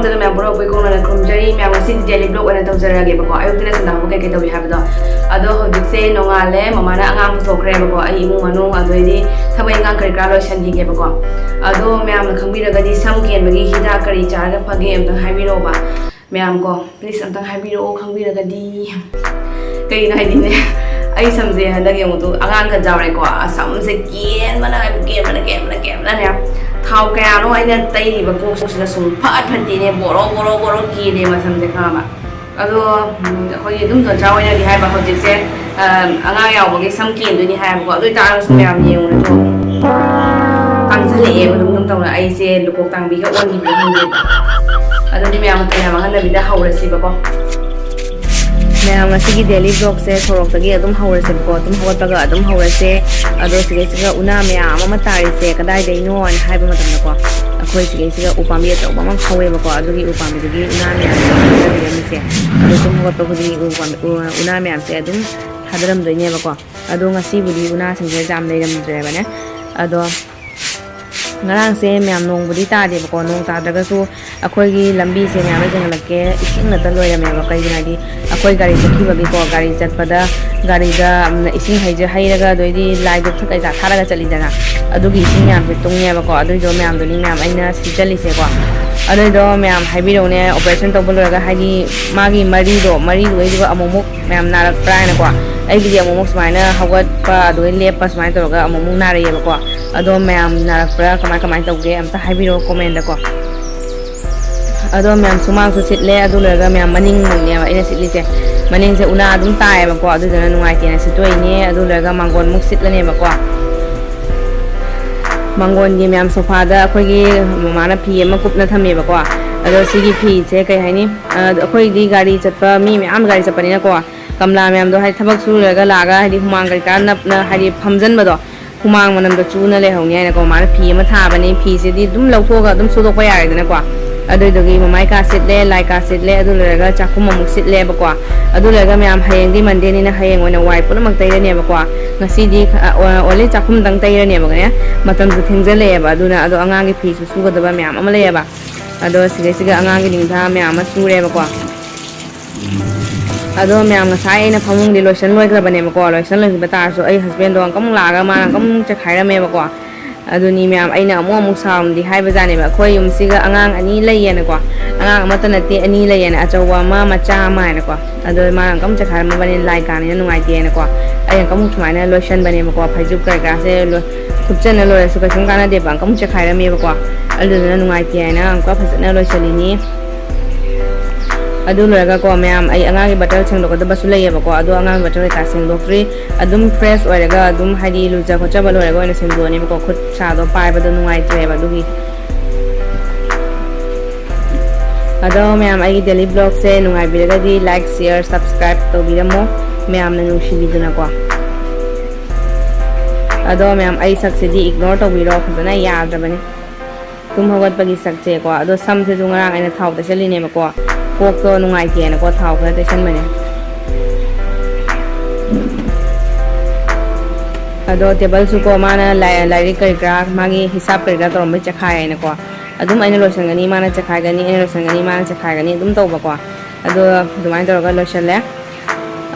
ꯇꯗ ꯃꯌꯥꯝ ꯄꯨꯔꯛ ꯄꯩꯀꯣꯅ ꯈꯨꯔꯨꯝꯖꯔꯤ ꯃꯌꯥꯝ ꯉꯁꯤ ꯗꯦꯂꯤ ꯕ꯭ꯂꯣꯛ ꯑꯣꯏꯅ ꯇꯧꯖꯔꯒꯦꯕꯀꯣ ꯑꯌꯨꯛꯇꯅ ꯁꯟꯗꯥꯡꯕ ꯀꯩꯀꯩ ꯇꯧꯏ ꯍꯥꯏꯕꯗꯣ ꯑꯗꯣ ꯍꯧꯖꯤꯛꯁꯦ ꯅꯣꯡꯉꯥꯜꯂꯦ ꯃꯃꯥꯅ ꯑꯉꯥꯡ ꯄꯨꯊꯣꯛꯈ꯭ꯔꯦꯕꯀꯣ ꯑꯩ ꯏꯃꯨꯡ ꯃꯅꯨꯡ ꯑꯗꯨꯗꯩꯗꯤ ꯊꯕꯛ ꯏꯪꯈꯥꯡ ꯀꯔꯤ ꯀꯔꯥ ꯂꯣꯏꯁꯤꯟꯈꯤꯒꯦꯕꯀꯣ ꯑꯗꯣ ꯃꯌꯥꯝꯅ ꯈꯪꯕꯤꯔꯒꯗꯤ ꯁꯝ ꯀꯦꯟꯕꯒꯤ ꯍꯤꯗꯥꯛ ꯀꯔꯤ ꯆꯥꯔꯒ ꯐꯒꯦ ꯑꯝꯇꯪ ꯍꯥꯏꯕꯤꯔꯛꯑꯣꯕ ꯃꯌꯥꯝ ꯀꯣ ꯄ꯭ꯂꯤꯖ ꯑꯝꯇꯪ ꯍꯥꯏꯕꯤꯔꯛꯑꯣ ꯈꯪꯕꯤꯔꯒꯗꯤ ꯀꯩꯅꯣ ꯍꯥꯏꯗꯤꯅꯦ ꯑꯩ ꯁꯝꯁꯦ ꯍꯟꯗꯛ ꯌꯦꯡꯉꯨꯇꯨ ꯑꯉꯥꯡ ꯈꯟꯖꯥꯎꯔꯦꯀꯣ ꯁꯝꯁꯦ ꯀꯦꯟꯕꯅꯅꯦ ꯊꯥꯎ ꯀꯌꯥꯅꯣ ꯑꯩꯅ ꯇꯩꯔꯤꯕ ꯀꯣꯛꯁꯤꯗ ꯁꯨꯝ ꯐꯠꯇꯦꯅꯦ ꯕꯣꯔꯣ ꯀꯦꯜꯂꯦ ꯃꯁꯝꯁꯦ ꯈꯪꯉꯕ ꯑꯗꯣ ꯑꯩꯈꯣꯏꯒꯤ ꯑꯗꯨꯝ ꯆꯣꯟꯆꯥ ꯑꯣꯏꯅꯗꯤ ꯍꯥꯏꯕ ꯍꯧꯖꯤꯛꯁꯦ ꯑꯉꯥꯡ ꯌꯥꯎꯕꯒꯤ ꯁꯝ ꯀꯦꯟꯗꯣꯏꯅꯤ ꯍꯥꯏꯕꯀꯣ ꯑꯗꯨ ꯑꯣꯏꯇꯥꯔꯒꯁꯨ ꯃꯌꯥꯝ ꯌꯦꯡꯉꯨꯅꯦ ꯇꯥꯡꯁꯤꯜꯂꯛꯑꯦꯕ ꯑꯗꯨꯝ ꯇꯧꯅ ꯑꯩꯁꯦ ꯂꯨꯀꯣꯛ ꯇꯥꯡꯕꯤꯒ ꯑꯣꯟꯈꯤꯕ ꯈꯪꯗꯦꯕ ꯑꯗꯨꯗꯤ ꯃꯌꯥꯝ ꯃꯇꯝ ꯃꯥꯡꯍꯟꯗꯕꯤꯗ ꯍꯧꯔꯁꯤꯕꯀꯣ ꯃꯌꯥꯝ ꯉꯁꯤꯒꯤ ꯗꯦꯂꯤ ꯕ꯭ꯂꯣꯛꯁꯦ ꯁꯣꯔꯣꯛꯇꯒꯤ ꯑꯗꯨꯝ ꯍꯧꯔꯁꯦꯕꯀꯣ ꯑꯗꯨꯝ ꯍꯧꯒꯠꯄꯒ ꯑꯗꯨꯝ ꯍꯧꯔꯁꯦ ꯑꯗꯣ ꯁꯤꯒꯩꯁꯤꯒ ꯎꯅꯥ ꯃꯌꯥꯝ ꯑꯃ ꯇꯥꯔꯤꯁꯦ ꯀꯗꯥꯏꯗꯩꯅꯣ ꯍꯥꯏꯅ ꯍꯥꯏꯕ ꯃꯇꯝꯗꯀꯣ ꯑꯩꯈꯣꯏ ꯁꯤꯒꯩꯁꯤꯒ ꯎꯄꯥꯝꯕꯤ ꯑꯆꯧꯕ ꯑꯃ ꯍꯧꯋꯦꯕꯀꯣ ꯑꯗꯨꯒꯤ ꯎꯄꯥꯝꯕꯤꯗꯨꯒꯤ ꯎꯅꯥ ꯃꯌꯥꯝꯁꯦ ꯊꯥꯗꯕꯤꯔꯝꯃꯤꯁꯦ ꯑꯗꯣ ꯁꯨꯝ ꯍꯧꯒꯠꯄ ꯈꯨꯗꯤꯡꯒꯤ ꯎꯅꯥ ꯃꯌꯥꯝꯁꯦ ꯑꯗꯨꯝ ꯊꯥꯗꯔꯝꯗꯣꯏꯅꯦꯕꯀꯣ ꯑꯗꯣ ꯉꯁꯤꯕꯨꯗꯤ ꯎꯅꯥꯁꯤꯡꯁꯦ ꯌꯥꯝ ꯂꯩꯔꯝꯗ꯭ꯔꯦꯕꯅꯦ ꯑꯗꯣ ꯉꯔꯥꯡꯁꯦ ꯃꯌꯥꯝ ꯅꯣꯡꯕꯨꯗꯤ ꯇꯥꯗꯦꯕꯀꯣ ꯅꯣꯡ ꯇꯥꯗ꯭ꯔꯒꯁꯨ ꯑꯩꯈꯣꯏꯒꯤ ꯂꯝꯕꯤꯁꯦ ꯃꯌꯥꯝ ꯊꯦꯡꯒꯠꯂꯛꯀꯦ ꯏꯁꯤꯡ ꯉꯥꯛꯇ ꯂꯣꯏꯔꯝꯃꯦꯕ ꯀꯩꯒꯤꯅꯣ ꯍꯥꯏꯗꯤ ꯑꯩꯈꯣꯏ ꯒꯥꯔꯤ ꯆꯠꯈꯤꯕꯒꯤꯀꯣ ꯒꯥꯔꯤ ꯆꯠꯄꯗ ꯒꯥꯔꯤꯗ ꯏꯁꯤꯡ ꯍꯩꯔꯒ ꯑꯗꯩꯗꯤ ꯂꯥꯏꯗꯨꯛ ꯀꯩꯀꯥ ꯊꯥꯔꯒ ꯆꯠꯂꯤꯗꯅ ꯑꯗꯨꯒꯤ ꯏꯁꯤꯡ ꯃꯌꯥꯝꯁꯦ ꯇꯨꯡꯉꯦꯕꯀꯣ ꯑꯗꯨꯏꯗꯣ ꯃꯌꯥꯝꯗꯨꯅꯤ ꯃꯌꯥꯝ ꯑꯩꯅ ꯁꯤꯠꯆꯜꯂꯤꯁꯦꯀꯣ ꯑꯗꯨꯏꯗꯣ ꯃꯌꯥꯝ ꯍꯥꯏꯕꯤꯔꯛꯎꯅꯦ ꯑꯣꯄꯔꯦꯁꯟ ꯇꯧꯕ ꯂꯣꯏꯔꯒ ꯍꯥꯏꯗꯤ ꯃꯥꯒꯤ ꯃꯔꯤꯗꯨꯒꯩꯗꯨꯒ ꯑꯃꯨꯛꯃꯨꯛ ꯃꯌꯥꯝ ꯅꯥꯔꯛꯄ꯭ꯔꯥ ꯍꯥꯏꯅꯀꯣ ꯑꯩꯒꯤꯗꯤ ꯑꯃꯨꯛꯃꯨꯛ ꯁꯨꯃꯥꯏꯅ ꯍꯧꯒꯠꯄ ꯑꯗꯨꯒ ꯂꯦꯞꯄ ꯁꯨꯃꯥꯏꯅ ꯇꯧꯔꯒ ꯑꯃꯨꯛꯃꯨꯛ ꯅꯥꯔꯛꯑꯦꯕꯀோ ꯑꯗꯣ ꯃꯌꯥꯝ ꯅꯥꯔꯛꯄ꯭ꯔꯥ ꯀꯃꯥꯏꯅ ꯇꯧꯒꯦ ꯑꯝꯇ ꯍꯥꯏꯕꯤꯔꯛꯑꯣ ꯀꯣꯃꯦꯟꯗꯀꯣ ꯑꯗꯣ ꯃꯌꯥꯝ ꯁꯨꯃꯥꯡꯁꯨ ꯁꯤꯠꯂꯦ ꯑꯗꯨ ꯂꯣꯏꯔꯒ ꯃꯌꯥꯝ ꯃꯅꯤꯡꯃꯛꯅꯦꯕ ꯑꯩꯅ ꯁꯤꯠꯂꯤꯁꯦ ꯃꯅꯤꯡꯁꯦ ꯎꯅꯥ ꯑꯗꯨꯝ ꯇꯥꯏꯌꯦꯕꯀꯣ ꯑꯗꯨꯗꯨꯅ ꯅꯨꯡꯉꯥꯏꯇꯦꯅ ꯁꯤꯠꯇꯣꯛꯏꯅꯦ ꯑꯗꯨ ꯂꯣꯏꯔꯒ ꯃꯥꯡꯒꯣꯟꯃꯨꯛ ꯁꯤꯠꯂꯅꯦꯕꯀꯣ ꯃꯥꯡꯒꯣꯟꯒꯤ ꯃꯌꯥꯝ ꯁꯣꯐꯥꯗ ꯑꯩꯈꯣꯏꯒꯤ ꯃꯃꯥꯅ ꯐꯤ ꯑꯃ ꯀꯨꯞꯅ ꯊꯝꯃꯦꯕꯀோ ꯑꯗꯣ ꯁꯤꯒꯤ ꯐꯤꯁꯦ ꯀꯩ ꯍꯥꯏꯅꯤ ꯑꯩꯈꯣꯏꯗꯤ ꯒꯥꯔꯤ ꯆꯠꯄ ꯃꯤ ꯃꯌꯥꯝ ꯒꯥꯔꯤꯆꯠꯄꯅꯤꯅꯀോ ꯀꯝꯂꯥ ꯃꯌꯥꯝꯗꯣ ꯍꯥꯏꯗꯤ ꯊꯕꯛ ꯁꯨꯔꯒ ꯂꯥꯛꯑꯒ ꯍꯥꯏꯗꯤ ꯍꯨꯃꯥꯡ ꯀꯩꯀꯥ ꯅꯞꯅ ꯍꯥꯏꯗꯤ ꯐꯝꯖꯟꯕꯗꯣ ꯍꯨꯃꯥꯡ ꯃꯅꯝꯗꯣ ꯆꯨꯅ ꯂꯩꯍꯧꯅꯤ ꯍꯥꯏꯅꯀꯣ ꯃꯥꯅ ꯐꯤ ꯑꯃ ꯊꯥꯕꯅꯤ ꯐꯤꯁꯤꯗꯤ ꯑꯗꯨꯝ ꯂꯧꯊꯣꯛꯑꯒ ꯑꯗꯨꯝ ꯁꯨꯗꯣꯛꯄ ꯌꯥꯔꯦꯗꯅꯀꯣ ꯑꯗꯨꯏꯗꯨꯒꯤ ꯃꯃꯥꯏ ꯀꯥ ꯁꯤꯠꯂꯦ ꯂꯥꯏ ꯀꯥ ꯁꯤꯠꯂꯦ ꯑꯗꯨ ꯂꯣꯏꯔꯒ ꯆꯥꯛꯈꯨꯝ ꯑꯃꯨꯛ ꯁꯤꯠꯂꯦꯕꯀꯣ ꯑꯗꯨ ꯂꯣꯏꯔꯒ ꯃꯌꯥꯝ ꯍꯌꯦꯡꯗꯤ ꯃꯟꯗꯦꯅꯤꯅ ꯍꯌꯦꯡ ꯑꯣꯏꯅ ꯋꯥꯏ ꯄꯨꯝꯅꯃꯛ ꯇꯩꯔꯅꯦꯕꯀꯣ ꯉꯁꯤꯗꯤ ꯑꯣꯟꯂꯤ ꯆꯥꯛꯈꯨꯝꯗꯪ ꯇꯩꯔꯅꯦꯕꯒꯅꯦ ꯃꯇꯝꯁꯨ ꯊꯦꯡꯖꯜꯂꯛꯑꯦꯕ ꯑꯗꯨꯅ ꯑꯗꯣ ꯑꯉꯥꯡꯒꯤ ꯐꯤꯁꯨ ꯁꯨꯒꯗꯕ ꯃꯌꯥम ꯑꯃ ꯂꯩꯌꯦꯕ ꯑꯗꯣ ꯁꯤꯗꯩꯁꯤꯒ ꯑꯉꯥꯡꯒꯤ ꯅꯤꯡꯊꯥ ꯃꯌꯥꯝ ꯑꯃ ꯁꯨꯔꯦꯕꯀꯣ ꯑꯗꯣ ꯃꯌꯥꯝ ꯉꯁꯥꯏ ꯑꯩꯅ ꯐꯃꯨꯡꯗꯤ ꯂꯣꯏꯁꯟ ꯂꯣꯏꯈ꯭ꯔꯕꯅꯦꯕꯀꯣ ꯂꯣꯏꯁꯟ ꯂꯣꯏꯈꯤꯕ ꯇꯥꯔꯁꯨ ꯑꯩ ꯍꯁꯕꯦꯟꯗꯣ ꯑꯃꯨꯛ ꯂꯥꯛꯑꯒ ꯃꯥꯅ ꯑꯃꯨꯛ ꯆꯈꯥꯏꯔꯝꯃꯦꯕꯀꯣ ꯑꯗꯨꯅꯤ ꯃꯌꯥꯝ ꯑꯩꯅ ꯑꯃꯨꯛ ꯁꯥꯎꯔꯝꯗꯤ ꯍꯥꯏꯕꯖꯥꯠꯅꯦꯕ ꯑꯩꯈꯣꯏ ꯌꯨꯝꯁꯤꯒ ꯑꯉꯥꯡ ꯑꯅꯤ ꯂꯩꯌꯦꯅꯀꯣ ꯑꯉꯥꯡ ꯑꯃꯠꯇ ꯅꯠꯇꯦ ꯑꯅꯤ ꯂꯩꯌꯦꯅ ꯑꯆꯧꯕ ꯑꯃ ꯃꯆꯥ ꯑꯃ ꯍꯥꯏꯅꯀꯣ ꯑꯗꯣ ꯃꯥꯅ ꯑꯃꯨꯛ ꯆꯈꯥꯏꯔꯝꯃꯕꯅꯤꯅ ꯂꯥꯏ ꯀꯥꯅꯤꯅ ꯅꯨꯡꯉꯥꯏꯇꯦꯅꯀꯣ ꯑꯩꯅ ꯑꯃꯨꯛ ꯁꯨꯃꯥꯏꯅ ꯂꯣꯏꯁꯟꯕꯅꯦꯕꯀꯣ ꯐꯩꯖꯨꯞ ꯀꯩꯀꯥꯁꯦ ꯊꯨꯞꯆꯟꯅ ꯂꯣꯏꯔꯁꯨ ꯀꯩꯁꯨꯝ ꯀꯥꯟꯅꯗꯦꯕ ꯑꯃꯨꯛ ꯆꯈꯥꯏꯔꯝꯃꯦꯕꯀꯣ ꯑꯗꯨꯗꯨꯅ ꯅꯨꯡꯉꯥꯏꯇꯦ ꯍꯥꯏꯅ ꯑꯃꯨꯛꯀ ꯐꯖꯅ ꯂꯣꯏꯁꯤꯜꯂꯤꯅꯤ ꯑꯗꯨ ꯂꯣꯏꯔꯒꯀꯣ ꯃꯌꯥꯝ ꯑꯩ ꯑꯉꯥꯡꯒꯤ ꯕꯇꯜ ꯁꯦꯡꯗꯣꯛꯀꯗꯕꯁꯨ ꯂꯩꯌꯦꯕꯀꯣ ꯑꯗꯣ ꯑꯉꯥꯡꯒꯤ ꯕꯇꯜ ꯀꯩꯀꯥ ꯁꯦꯡꯗꯣꯛꯇ꯭ꯔꯤ ꯑꯗꯨꯝ ꯐ꯭ꯔꯦꯁ ꯑꯣꯏꯔꯒ ꯑꯗꯨꯝ ꯍꯥꯏꯗꯤ ꯂꯨꯖ ꯈꯣꯠꯆꯕ ꯂꯣꯏꯔꯒ ꯑꯣꯏꯅ ꯁꯦꯡꯗꯣꯛꯑꯅꯦꯕꯀꯣ ꯈꯨꯠ ꯁꯥꯗꯣ ꯄꯥꯏꯕꯗꯣ ꯅꯨꯡꯉꯥꯏꯇ꯭ꯔꯦꯕ ꯑꯗꯨꯒꯤ ꯑꯗꯣ ꯃꯌꯥꯝ ꯑꯩꯒꯤ ꯗꯦꯂꯤ ꯕ꯭ꯂꯣꯒꯁꯦ ꯅꯨꯡꯉꯥꯏꯕꯤꯔꯒꯗꯤ ꯂꯥꯏꯛ ꯁꯤꯌꯔ ꯁꯕꯁꯀ꯭ꯔꯥꯏꯕ ꯇꯧꯕꯤꯔꯝꯃꯣ ꯃꯌꯥꯝꯅ ꯅꯨꯡꯁꯤꯕꯤꯗꯨꯅꯀꯣ ꯑꯗꯣ ꯃꯌꯥꯝ ꯑꯩ ꯁꯛꯁꯤꯗꯤ ꯏꯒꯅꯣꯔ ꯇꯧꯕꯤꯔꯣ ꯐꯖꯅ ꯌꯥꯗ꯭ꯔꯕꯅꯤ ꯇꯨꯝ ꯍꯧꯒꯠꯄꯒꯤ ꯁꯛꯁꯦꯀꯣ ꯑꯗꯣ ꯁꯝꯁꯤꯁꯨ ꯉꯔꯥꯡ ꯑꯩꯅ ꯊꯥꯎ ꯇꯩꯁꯜꯂꯤꯅꯦꯕꯀꯣ ꯀꯣꯛꯇꯣ ꯅꯨꯡꯉꯥꯏꯇꯦꯅꯀꯣ ꯊꯥꯎ ꯈꯔ ꯇꯩꯁꯟꯕꯅꯦ ꯑꯗꯣ ꯇꯦꯕꯜꯁꯨꯀꯣ ꯃꯥꯅ ꯂꯥꯏꯔꯤꯛ ꯀꯔꯤ ꯀꯔꯥ ꯃꯥꯒꯤ ꯍꯤसाꯞ ꯀꯔꯤ ꯀꯔꯥ ꯇꯧꯔꯝꯕꯩ ꯆꯈꯥꯏꯌꯦꯅꯀꯣ ꯑꯗꯨꯝ ꯑꯩꯅ ꯂꯣꯏꯁꯟꯒꯅꯤ ꯃꯥꯅ ꯆꯈꯥꯏꯒꯅꯤ ꯑꯩꯅ ꯂꯣꯏꯁꯟꯒꯅꯤ ꯃꯥꯅ ꯆꯈꯥꯏꯒꯅꯤ ꯑꯗꯨꯝ ꯇꯧꯕꯀꯣ ꯑꯗꯣ ꯑꯗꯨꯃꯥꯏꯅ ꯇꯧꯔꯒ ꯂꯣꯏꯁꯜꯂꯦ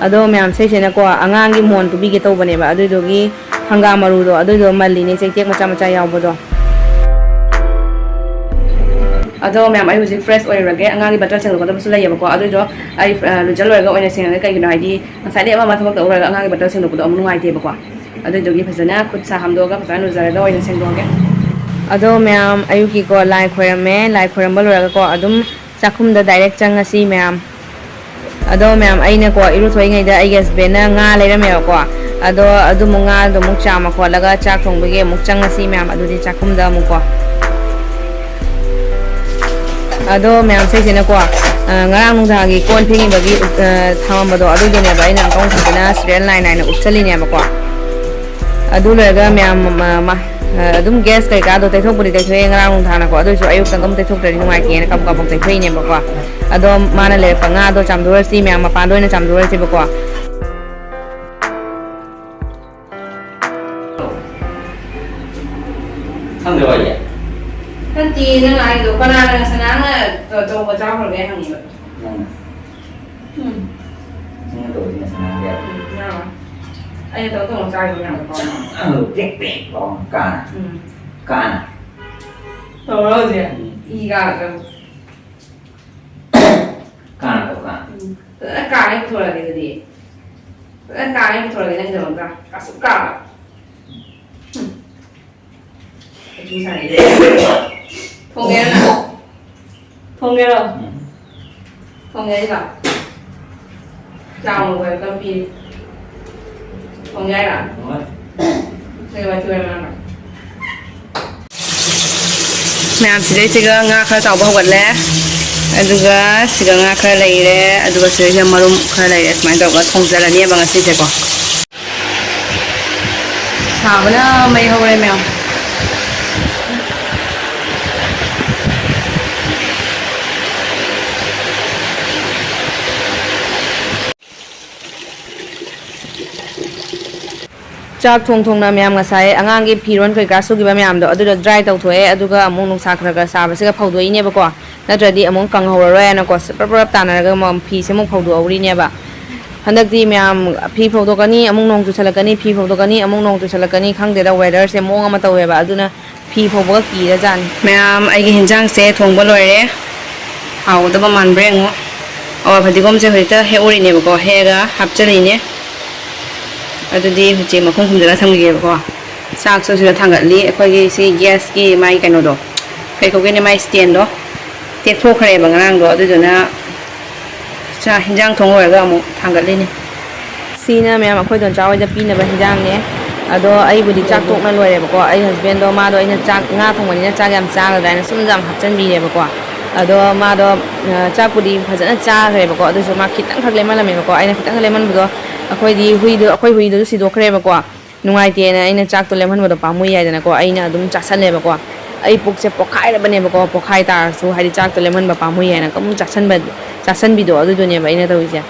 ꯑꯗꯣ ꯃꯌꯥꯝ ꯁꯤꯁꯤꯅꯀꯣ ꯑꯉꯥꯡꯒꯤ ꯃꯣꯟ ꯇꯨꯕꯤꯒꯦ ꯇꯧꯕꯅꯦꯕ ꯑꯗꯨꯏꯗꯨꯒꯤ ꯍꯪꯒꯥꯝ ꯃꯔꯨꯗꯣ ꯑꯗꯨꯏꯗꯣ ꯃꯜꯂꯤꯅꯦ ꯆꯩꯇꯦꯛ ꯃꯆꯥ ꯃꯆꯥ ꯌꯥꯎꯕꯗꯣ ꯑꯗꯣ ꯃꯌꯥꯝ ꯑꯩ ꯍꯧꯖꯤꯛ ꯐ꯭ꯔꯦꯁ ꯑꯣꯏꯔꯨꯔꯒꯦ ꯑꯉꯥꯡꯒꯤ ꯕꯇꯜ ꯁꯦꯡꯗꯣꯛꯀꯗꯕꯁꯨ ꯂꯩꯌꯦꯕꯀꯣ ꯑꯗꯨꯏꯗꯣ ꯑꯩ ꯂꯨꯖ ꯂꯣꯏꯔꯒ ꯑꯣꯏꯅ ꯁꯦꯡꯉꯒꯦ ꯀꯩꯒꯤꯅꯣ ꯍꯥꯏꯗꯤ ꯉꯁꯥꯏꯗꯩ ꯑꯃ ꯊꯕꯛ ꯇꯧꯔꯒ ꯑꯉꯥꯡꯒꯤ ꯕꯇꯜ ꯁꯦꯡꯗꯣꯛꯄꯗꯣ ꯑꯃꯨꯛ ꯅꯨꯡꯉꯥꯏꯇꯦꯕꯀꯣ ꯑꯗꯨꯏꯗꯨꯒꯤ ꯐꯖꯅ ꯈꯨꯠ ꯁꯥ ꯍꯥꯝꯗꯣꯛꯑꯒ ꯐꯖꯅ ꯂꯨꯖꯔꯒ ꯑꯣꯏꯅ ꯁꯦꯡꯗꯣꯛꯑꯒꯦ ꯑꯗꯣ ꯃꯌꯥꯝ ꯑꯌꯨꯛꯀꯤꯀꯣ ꯂꯥꯏ ꯈꯣꯏꯔꯝꯃꯦ ꯂꯥꯏ ꯈꯣꯏꯔꯝꯕ ꯂꯣꯏꯔꯒꯀꯣ ꯑꯗꯨꯝ ꯆꯥꯛꯈꯨꯝꯗ ꯗꯥꯏꯔꯦꯛ ꯆꯪꯉꯁꯤ ꯃꯌꯥꯝ ꯑꯗꯣ ꯃꯌꯥꯝ ꯑꯩꯅꯀꯣ ꯏꯔꯨꯊꯣꯛꯏꯉꯩꯗ ꯑꯩꯒꯤ ꯍꯁꯕꯦꯟꯅ ꯉꯥ ꯂꯩꯔꯝꯃꯦꯕꯀꯣ ꯑꯗꯣ ꯑꯗꯨꯃꯨꯛ ꯉꯥꯗꯣ ꯑꯃꯨꯛ ꯆꯥꯝꯃ ꯈꯣꯠꯂꯒ ꯆꯥꯛ ꯊꯣꯡꯕꯒꯤ ꯑꯃꯨꯛ ꯆꯪꯉꯁꯤ ꯃꯌꯥꯝ ꯑꯗꯨꯗꯤ ꯆꯥꯛꯈꯨꯝꯗ ꯑꯃꯨꯛꯀꯣ ꯑꯗꯣ ꯃꯌꯥꯝ ꯁꯤꯁꯤꯅꯀꯣ ꯉꯔꯥꯡ ꯅꯨꯡꯗꯥꯡꯒꯤ ꯀꯣꯟ ꯐꯦꯡꯉꯤꯕꯒꯤ ꯊꯝꯃꯝꯕꯗꯣ ꯑꯗꯨꯏꯗꯨꯅꯦꯕ ꯑꯩꯅ ꯑꯃꯨꯛ ꯐꯖꯅ ꯁꯤꯔꯦꯜ ꯅꯥꯏꯅ ꯎꯞꯁꯜꯂꯤꯅꯦꯕꯀꯣ ꯑꯗꯨ ꯂꯣꯏꯔꯒ ꯃꯌꯥꯝ ꯑꯗꯨꯝ ꯒ꯭ꯌꯥꯁ ꯀꯩꯀꯥꯗꯣ ꯇꯩꯊꯣꯛꯄꯨꯗꯤ ꯇꯩꯊꯣꯛꯑꯦ ꯉꯔꯥꯡ ꯅꯨꯡꯗꯥꯡꯅꯀꯣ ꯑꯗꯨꯏꯁꯨ ꯑꯌꯨꯛꯇꯪ ꯑꯃꯨꯛ ꯇꯩꯊꯣꯛꯇ꯭ꯔꯗꯤ ꯅꯨꯡꯉꯥꯏꯇꯦꯅ ꯀꯕꯛ ꯇꯩꯊꯣꯛꯏꯅꯦꯕꯀꯣ ꯑꯗꯣ ꯃꯥꯅ ꯂꯩꯔꯛꯄ ꯉꯥꯗꯣ ꯆꯥꯝꯊꯣꯛꯔꯁꯤ ꯃꯌꯥꯝ ꯃꯄꯥꯟꯗ ꯑꯣꯏꯅ ꯆꯥꯝꯊꯣꯛꯔꯁꯤꯕꯀꯣ Kan ti nang ai do kana na sana na to ba cha ho ge hang ni ba. Ini tuh ini sana dia. Ya. Ai to to cha ho yang ko. Tek bong kan. Kan. To lo je. I ga ga. Kan tuh kan. Ka ni to la de de. Ka ni to la de nang de ba. Ka su ka. Chúng ta này không nghe nào không nghe đâu không nghe gì cả chào một người tâm phi không nghe à chơi vào chơi mà mẹ chỉ đây chỉ có ngã khai tàu bao quát lẽ aduga chỉ có ngã khai lấy đấy aduga chỉ có marum khai lấy đấy mà tàu có thông ra là nhẹ bằng cái gì vậy sao bữa nay mấy hôm nay mèo Chak thong na myam nga sai angang gi phiron kai ka su gi ba myam do adu dry tau thoe adu ga among nung sa khra ga sa ba se ga phau do ine ba ko na tradi among kang ho ro ya na ko prap ta na ga mom phi se mong phau do auri ne ba handak di myam phi phau do ka ni among nong chu chala ka ni phi phau do ka ni among nong chu chala ka ni khang de da weather se mong ama tau we ba adu na phi phau ba ki da jan myam ai gi hinjang se thong ba loi re hau da ba man breng ngo awa phadi gom se hoita he ori ne ba ko he ga hap chali ne adudi huche ma khong khum jara tham ge ko sak so sira thang gali akhoi gi si gas ki mai kaino do kai ko ge ne mai stand do te tho khare bang rang do adu na cha hinjang thong wa ga mu thang gali ni sina me ma khoi don chaw ja pi na ba hinjang ne ado ai budi chak tok na loi re ba ko ai husband do ma do ina chak nga thong ni na chak yam cha ga da na sum jam hap chan bi re ba ko ado ma do chak budi phajana cha re ba ko adu so ma khitang khak le ma la me ba ko ai na khitang le man bu do akhoi di hui do si do khre ba ko nungai te na ina chak to lemhan ba do pamui ya na ko aina adum chasan le ba ko ai puk se pokhai la bane ba ko pokhai ta su hai chak to lemhan ba pamui ya na kam chasan bi do adu do ne ba ina to ise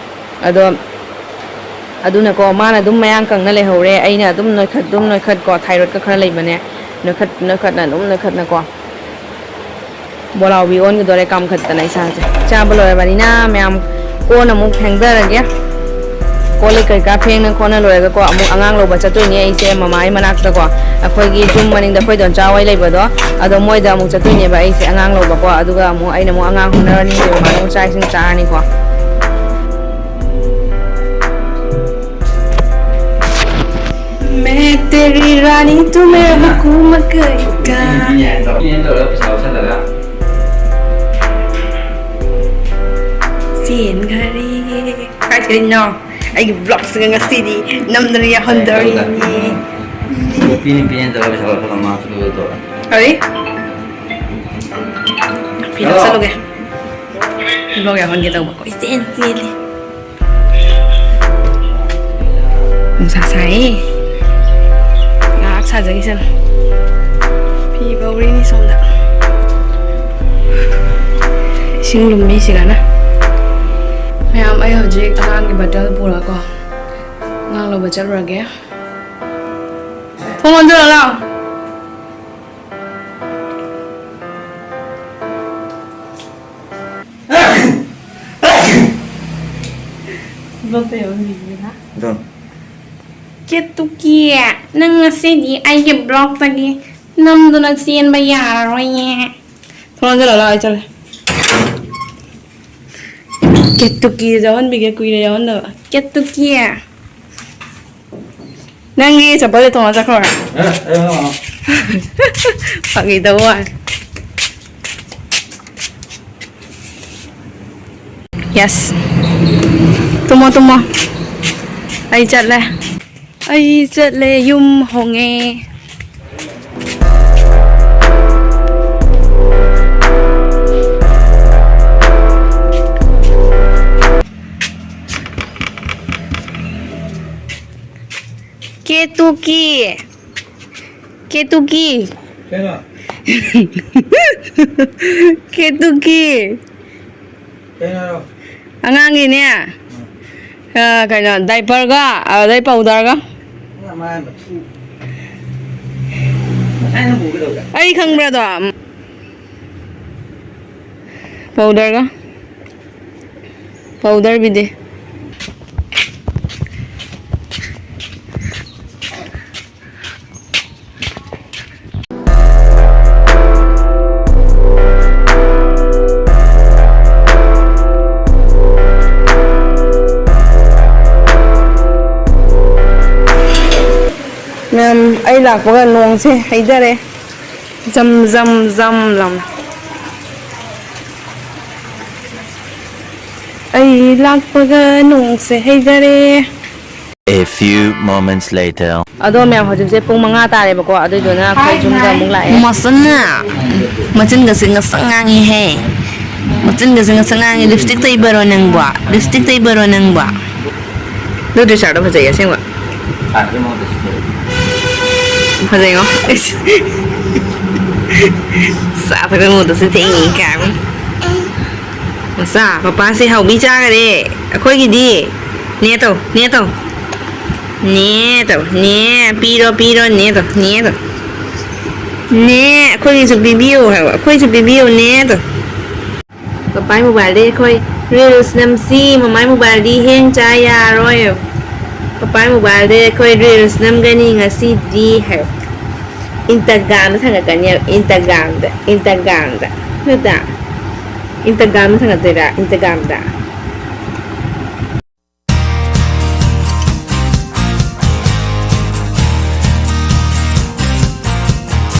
adu na ko ma na dum mayang kang na le hore aina dum noi khat ko thyroid ka khra lei bane noi khat na dum noi khat na ko bolau bi on do re kam khat ta nai sa cha bolo ba ni na myam ko na muk thang da ra ge Koli kai ka pheng na khona loi ga ko amu angang lo ba chatoi ni ai se mama ai manak ta ko akhoi gi jum maning da khoi don chawai lei ba do ado moi da mu chatoi ni ba ai se angang lo ba ko adu ga amu ai na mu angang hona ni se ma no chai sing cha ni ko मैं तेरी रानी तू मेरा हुकूमत का ini tuh pesawat sadar Sin kari kai tin no ai vlog sa nga city nam na ya Honduras ni Pini tuh pesawat sama tuh tuh Ari Pino sa lugar Vlog ya hon kita ko isten sili Musasai Sa jagi san Pi bauri ni som da Sing lum mi siga na Mayam ai hojik angang ki batal pura ko ngang lo bachal ra ge Thong on jala lao Vâng tay on gì ha tuh Ketukia nang sedi ai ke block tagi nam do na sien ba ya ro ye Thong on jala lao ai chal Ketukia jawan bige kui jawan do Ketukia Nangi coba deh thong sakor Pagi dawan Yes Tumo Ai chat le yum honge Ketuki Kena Ketuki Kena lo Angang ini ya Kaya diaper ka diaper powder ka Mai mà thu Ai nó bù cái đầu cả Ai khang bra do powder का powder भी दे ma'am आई लापगा नोंग से इधर है जम जम जम lump आई लापगा नोंग से इधर है A few moments later. अदो मैम हजिसे पुंग मंगा तारेबको अदुदुना खै जुमगा मुग लाए मसना मचिन गसिंग संगांगी है मचिन गसिंग संगांगी लिपस्टिक तै बरो नंगबा लिपस्टिक तै बरो नंगबा दु दु शाडो फजै असेंबा Ada mau disini. फजैगो साफगा मुद से थेंगी काम मसा पापा से हौबी चागरे अखोइगिदी नेतो नेतो नेतो ने पीरो पीरो नेतो नेतो ने अखोइगी सु बिबियो है अखोइ सु बिबियो नेतो पापाई मोबाइल दे अखोइ रील्स नमसी ममाई मोबाइल दी हेंग चा यारोय पापाई मोबाइल दे अखोइ रील्स नमगनी ngasi di है Instagram थंगकनिया Instagram दा नता Instagram थंगतरा Instagram दा